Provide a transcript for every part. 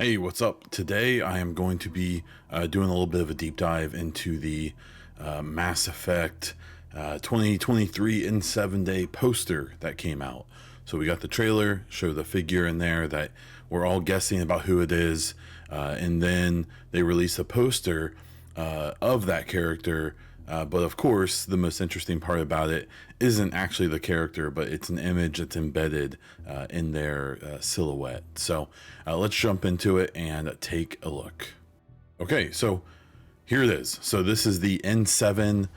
Hey, what's up? Today I am going to be doing a little bit of a deep dive into the Mass Effect 2023 in 7-day poster that came out. So we got the trailer, show the figure in there that we're all guessing about who it is, and then they release a poster of that character. But of course, the most interesting part about it isn't actually the character, but it's an image that's embedded in their silhouette. So let's jump into it and take a look. Okay, so here it is. So this is the N7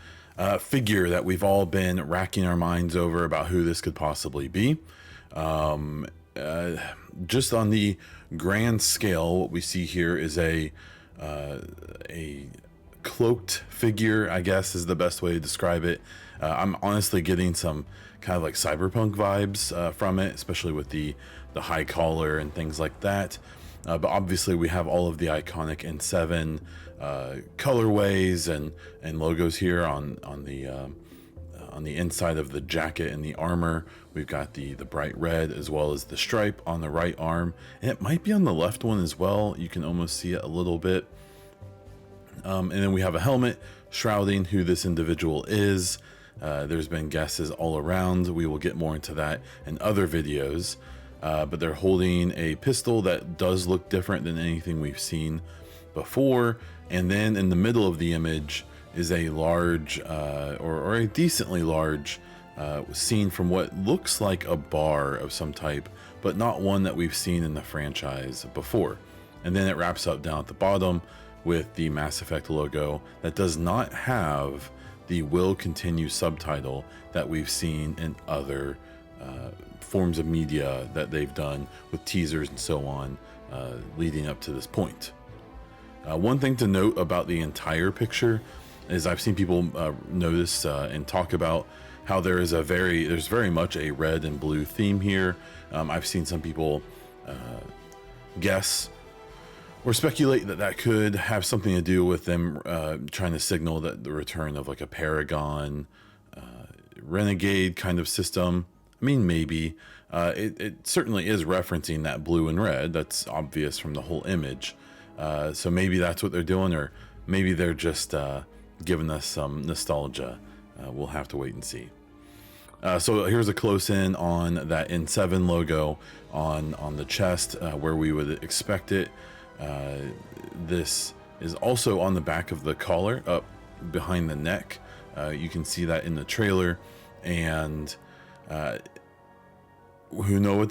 figure that we've all been racking our minds over about who this could possibly be. Just on the grand scale, what we see here is a cloaked figure, I guess is the best way to describe it. I'm honestly getting some kind of like cyberpunk vibes from it, especially with the high collar and things like that. But obviously we have all of the iconic N7 colorways and logos here on the inside of the jacket and the armor. We've got the bright red as well as the stripe on the right arm, and it might be on the left one as well. You can almost see it a little bit. And then we have a helmet shrouding who this individual is. There's been guesses all around. We will get more into that in other videos. But they're holding a pistol that does look different than anything we've seen before. And then in the middle of the image is a large or a decently large scene from what looks like a bar of some type, but not one that we've seen in the franchise before. And then it wraps up down at the bottom with the Mass Effect logo that does not have the "Will Continue" subtitle that we've seen in other forms of media that they've done with teasers and so on leading up to this point. One thing to note about the entire picture is I've seen people notice and talk about how there's very much a red and blue theme here. I've seen some people guess or speculate that could have something to do with them trying to signal that the return of like a Paragon Renegade kind of system. I mean, maybe. It certainly is referencing that blue and red. That's obvious from the whole image. So maybe that's what they're doing, or maybe they're just giving us some nostalgia. We'll have to wait and see. So here's a close-in on that N7 logo on the chest where we would expect it. This is also on the back of the collar up behind the neck. You can see that in the trailer, and who knows what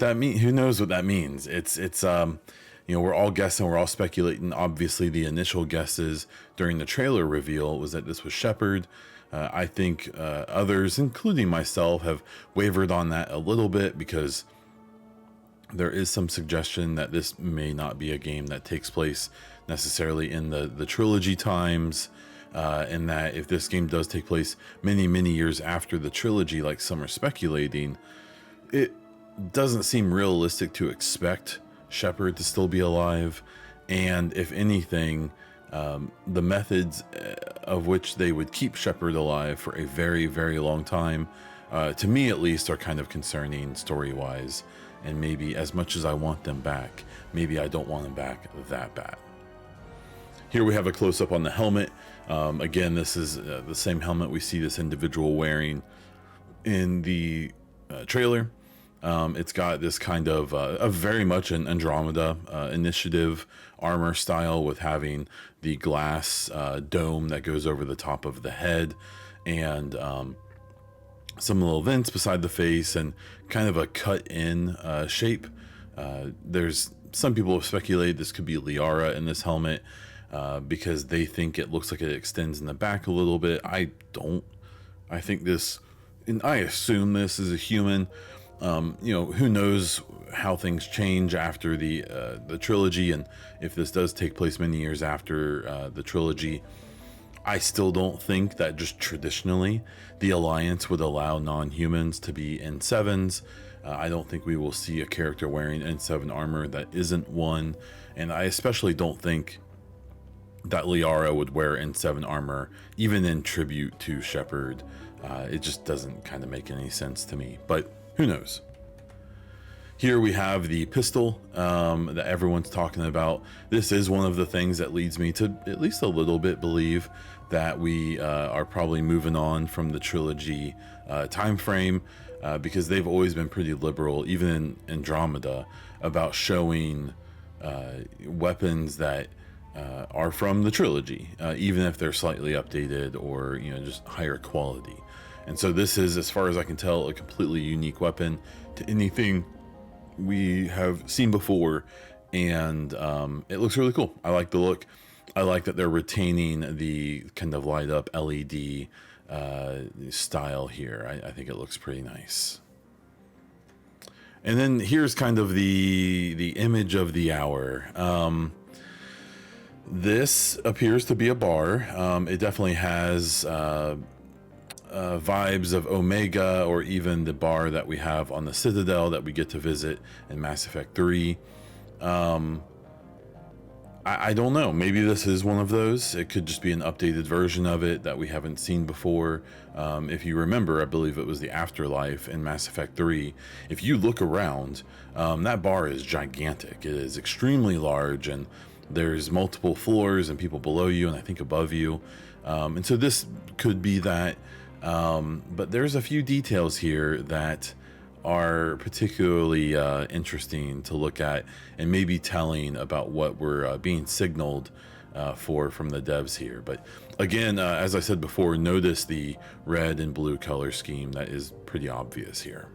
that means. It's we're all guessing, we're all speculating. Obviously the initial guesses during the trailer reveal was that this was Shepard. I think others, including myself, have wavered on that a little bit because there is some suggestion that this may not be a game that takes place necessarily in the trilogy times, and that if this game does take place many years after the trilogy, like some are speculating, it doesn't seem realistic to expect Shepard to still be alive. And if anything, the methods of which they would keep Shepard alive for a very long time, to me at least, are kind of concerning story-wise. And maybe as much as I want them back, maybe I don't want them back that bad. Here we have a close-up on the helmet. Again, this is the same helmet we see this individual wearing in the trailer. It's got this kind of a very much an Andromeda initiative armor style, with having the glass dome that goes over the top of the head, and some little vents beside the face, and kind of a cut in shape. There's some people have speculated this could be Liara in this helmet because they think it looks like it extends in the back a little bit. I don't. I think this, and I assume this is a human. Who knows how things change after the trilogy, and if this does take place many years after the trilogy. I still don't think that just traditionally the Alliance would allow non-humans to be N7s. I don't think we will see a character wearing N7 armor that isn't one, and I especially don't think that Liara would wear N7 armor even in tribute to Shepard. It just doesn't kind of make any sense to me, but who knows? Here we have the pistol that everyone's talking about. This is one of the things that leads me to at least a little bit believe that we are probably moving on from the trilogy time frame, because they've always been pretty liberal, even in Andromeda, about showing weapons that are from the trilogy, even if they're slightly updated or just higher quality. And so this is, as far as I can tell, a completely unique weapon to anything we have seen before, and it looks really cool. I like the look. I like that they're retaining the kind of light up LED style here. I think it looks pretty nice. And then here's kind of the image of the hour. This appears to be a bar. It definitely has vibes of Omega, or even the bar that we have on the Citadel that we get to visit in Mass Effect 3. I don't know. Maybe this is one of those. It could just be an updated version of it that we haven't seen before. If you remember, I believe it was the Afterlife in Mass Effect 3. If you look around, that bar is gigantic. It is extremely large, and there's multiple floors and people below you and I think above you. And so this could be that. But there's a few details here that are particularly interesting to look at, and maybe telling about what we're being signaled from the devs here. But again, as I said before, notice the red and blue color scheme that is pretty obvious here.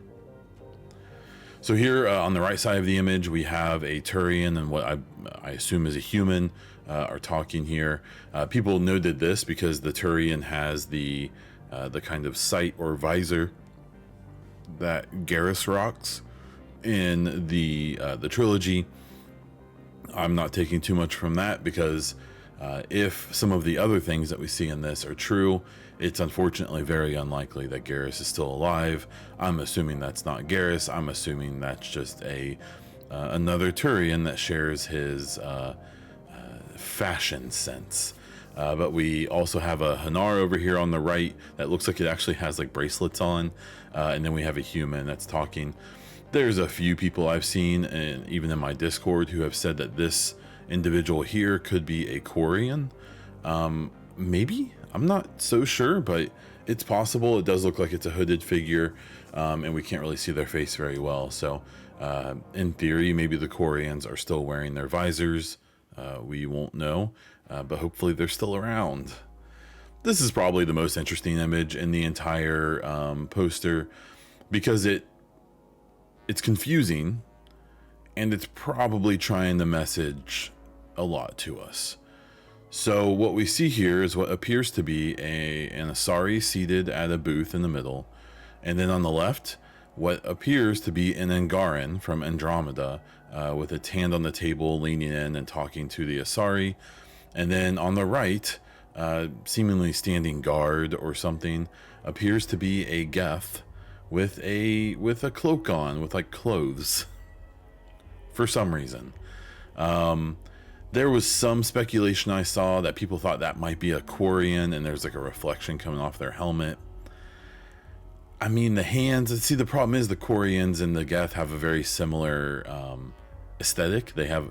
So here on the right side of the image, we have a Turian and what I assume is a human are talking here. People noted this because the Turian has the kind of sight or visor that Garrus rocks in the trilogy. I'm not taking too much from that, because if some of the other things that we see in this are true, it's unfortunately very unlikely that Garrus is still alive. I'm assuming that's not Garrus. I'm assuming that's just another Turian that shares his fashion sense. But we also have a Hanar over here on the right that looks like it actually has like bracelets on. And then we have a human that's talking. There's a few people I've seen, and even in my Discord, who have said that this individual here could be a Quarian. Maybe? I'm not so sure, but it's possible. It does look like it's a hooded figure, and we can't really see their face very well. So in theory, maybe the Quarians are still wearing their visors. We won't know. But hopefully they're still around. This is probably the most interesting image in the entire poster, because it's confusing, and it's probably trying to message a lot to us. So what we see here is what appears to be an Asari seated at a booth in the middle, and then on the left, what appears to be an Angaran from Andromeda, with its hand on the table, leaning in and talking to the Asari. And then on the right, seemingly standing guard or something, appears to be a Geth with a cloak on, with like clothes, for some reason. There was some speculation I saw that people thought that might be a Quarian, and there's like a reflection coming off their helmet. I mean, the hands, see, the problem is the Quarians and the Geth have a very similar aesthetic. They have,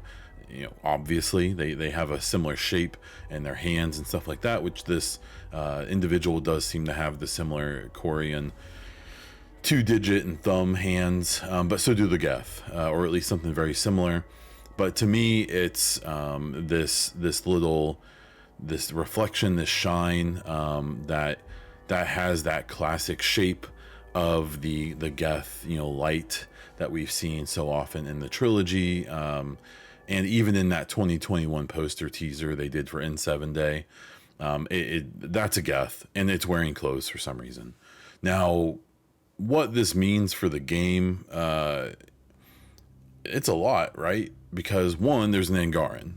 obviously they have a similar shape in their hands and stuff like that, which this individual does seem to have the similar Quarian 2-digit and thumb hands, but so do the Geth, or at least something very similar. But to me, it's this reflection, this shine, that has that classic shape of the Geth, light that we've seen so often in the trilogy. And even in that 2021 poster teaser they did for N7 Day, that's a Geth, and it's wearing clothes for some reason. Now, what this means for the game, it's a lot, right? Because one, there's an Angaran.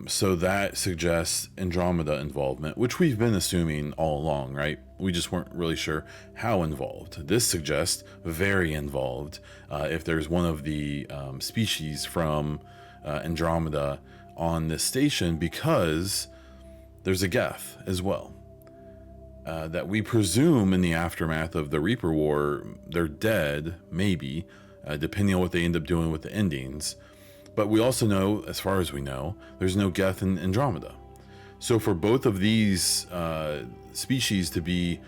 So that suggests Andromeda involvement, which we've been assuming all along, right? We just weren't really sure how involved. This suggests very involved, if there's one of the species from Andromeda on this station, because there's a Geth as well. That we presume in the aftermath of the Reaper War, they're dead, maybe, depending on what they end up doing with the endings. But we also know, as far as we know, there's no Geth in Andromeda. So for both of these species to be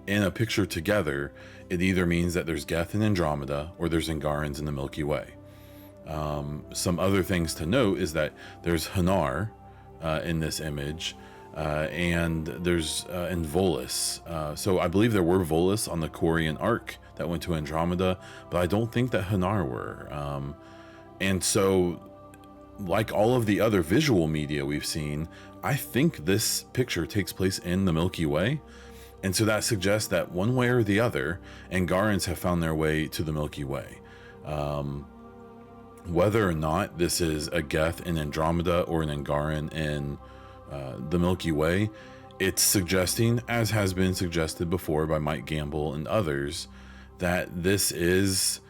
in a picture together, it either means that there's Geth in Andromeda or there's Angarans in the Milky Way. Some other things to note is that there's Hanar in this image, and there's and Volus. So I believe there were Volus on the Quarian arc that went to Andromeda, but I don't think that Hanar were. And so, like all of the other visual media we've seen, I think this picture takes place in the Milky Way. And so that suggests that one way or the other, Angarans have found their way to the Milky Way. Whether or not this is a Geth in Andromeda or an Angaran in the Milky Way, it's suggesting, as has been suggested before by Mike Gamble and others, that this is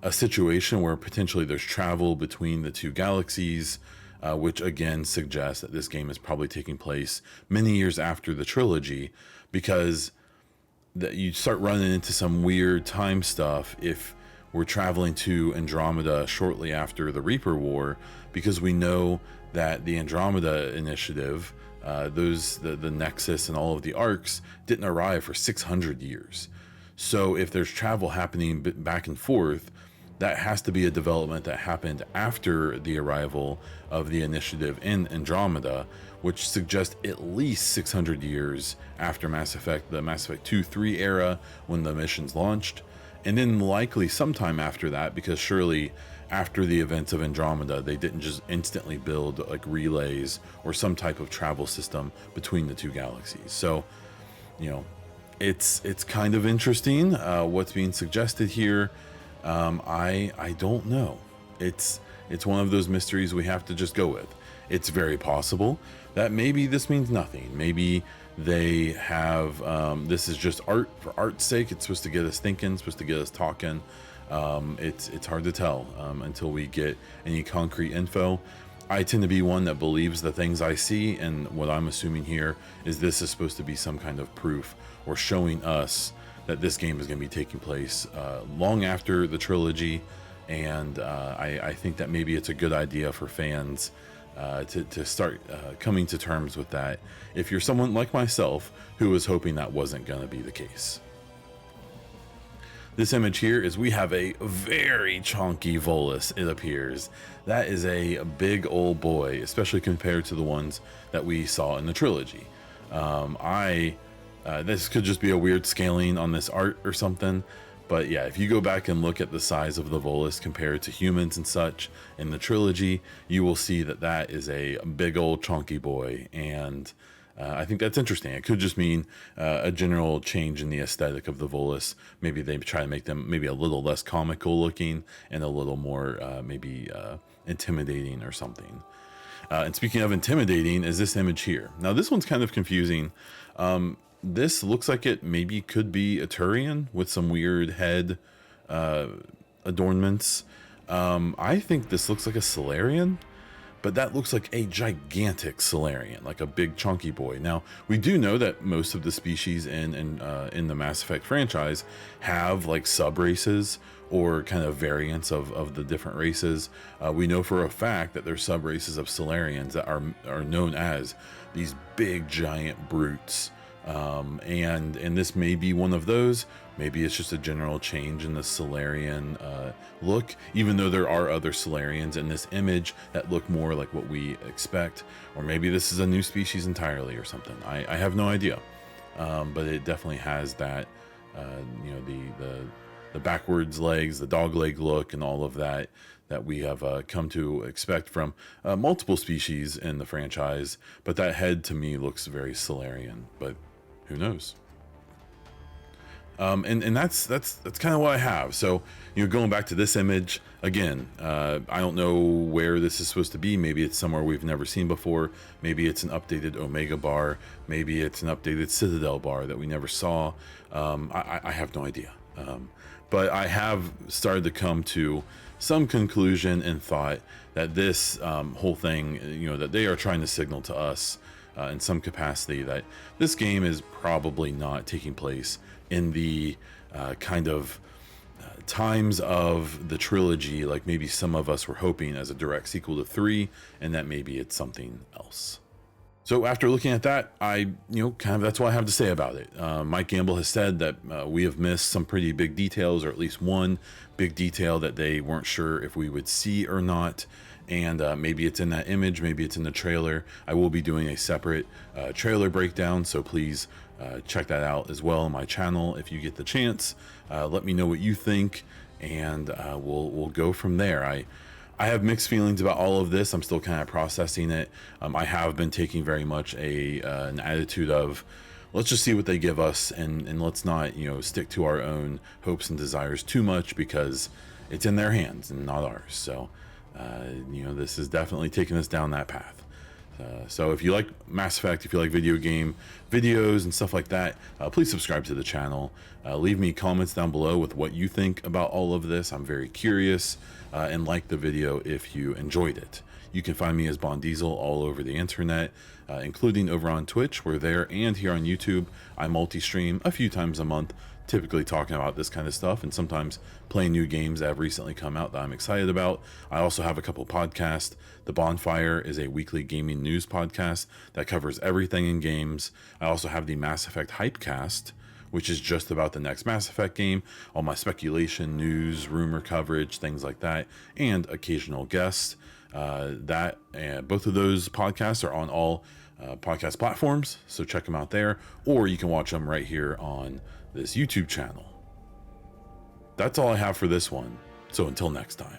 a situation where potentially there's travel between the two galaxies, which again suggests that this game is probably taking place many years after the trilogy, because that you start running into some weird time stuff if we're traveling to Andromeda shortly after the Reaper War, because we know that the Andromeda Initiative, the Nexus and all of the arcs didn't arrive for 600 years. So if there's travel happening back and forth, that has to be a development that happened after the arrival of the Initiative in Andromeda, which suggests at least 600 years after Mass Effect, the Mass Effect 2-3 era, when the missions launched, and then likely sometime after that, because surely after the events of Andromeda, they didn't just instantly build like relays or some type of travel system between the two galaxies. So, you know, it's kind of interesting what's being suggested here. I don't know. It's one of those mysteries we have to just go with. It's very possible that maybe this means nothing. Maybe they have this is just art for art's sake. It's supposed to get us thinking, supposed to get us talking. It's hard to tell until we get any concrete info. I tend to be one that believes the things I see, and what I'm assuming here is this is supposed to be some kind of proof or showing us that this game is going to be taking place long after the trilogy, and I think that maybe it's a good idea for fans to start coming to terms with that, if you're someone like myself who was hoping that wasn't going to be the case. This image here is we have a very chunky Volus, it appears. That is a big old boy, especially compared to the ones that we saw in the trilogy. This could just be a weird scaling on this art or something, but yeah, if you go back and look at the size of the Volus compared to humans and such in the trilogy, you will see that that is a big old chunky boy, and I think that's interesting. It could just mean a general change in the aesthetic of the Volus. Maybe they try to make them maybe a little less comical looking and a little more intimidating or something. And speaking of intimidating, is this image here. Now this one's kind of confusing. This looks like it maybe could be a Turian with some weird head adornments. I think this looks like a Salarian, but that looks like a gigantic Salarian, like a big chunky boy. Now, we do know that most of the species in the Mass Effect franchise have like sub-races or kind of variants of the different races. We know for a fact that there's sub-races of Salarians that are known as these big giant brutes. And this may be one of those. Maybe it's just a general change in the Salarian look, even though there are other Salarians in this image that look more like what we expect. Or maybe this is a new species entirely or something. I have no idea. But it definitely has that, the backwards legs, the dog leg look, and all of that we have come to expect from multiple species in the franchise. But that head to me looks very Salarian, but who knows? And that's kind of what I have. So, going back to this image again, I don't know where this is supposed to be. Maybe it's somewhere we've never seen before. Maybe it's an updated Omega bar. Maybe it's an updated Citadel bar that we never saw. I have no idea. But I have started to come to some conclusion and thought that this whole thing, that they are trying to signal to us in some capacity that this game is probably not taking place in the kind of times of the trilogy, like maybe some of us were hoping as a direct sequel to 3, and that maybe it's something else. So after looking at that, that's what I have to say about it. Mike Gamble has said that we have missed some pretty big details, or at least one big detail that they weren't sure if we would see or not. And maybe it's in that image, maybe it's in the trailer. I will be doing a separate trailer breakdown, so please check that out as well on my channel if you get the chance. Let me know what you think, and we'll go from there. I have mixed feelings about all of this. I'm still kind of processing it. I have been taking very much an attitude of, let's just see what they give us, and let's not, stick to our own hopes and desires too much, because it's in their hands and not ours. So, this is definitely taking us down that path. So if you like Mass Effect, if you like video game videos and stuff like that, please subscribe to the channel. Leave me comments down below with what you think about all of this. I'm very curious, and like the video if you enjoyed it. You can find me as Bond Diesel all over the internet, including over on Twitch. We're there, and here on YouTube. I multi-stream a few times a month, typically talking about this kind of stuff, and sometimes playing new games that have recently come out that I'm excited about. I also have a couple podcasts. The Bonfire is a weekly gaming news podcast that covers everything in games. I also have the Mass Effect Hypecast, which is just about the next Mass Effect game, all my speculation, news, rumor coverage, things like that, and occasional guests. Both of those podcasts are on all podcast platforms, so check them out there, or you can watch them right here on this YouTube channel. That's all I have for this one, so until next time.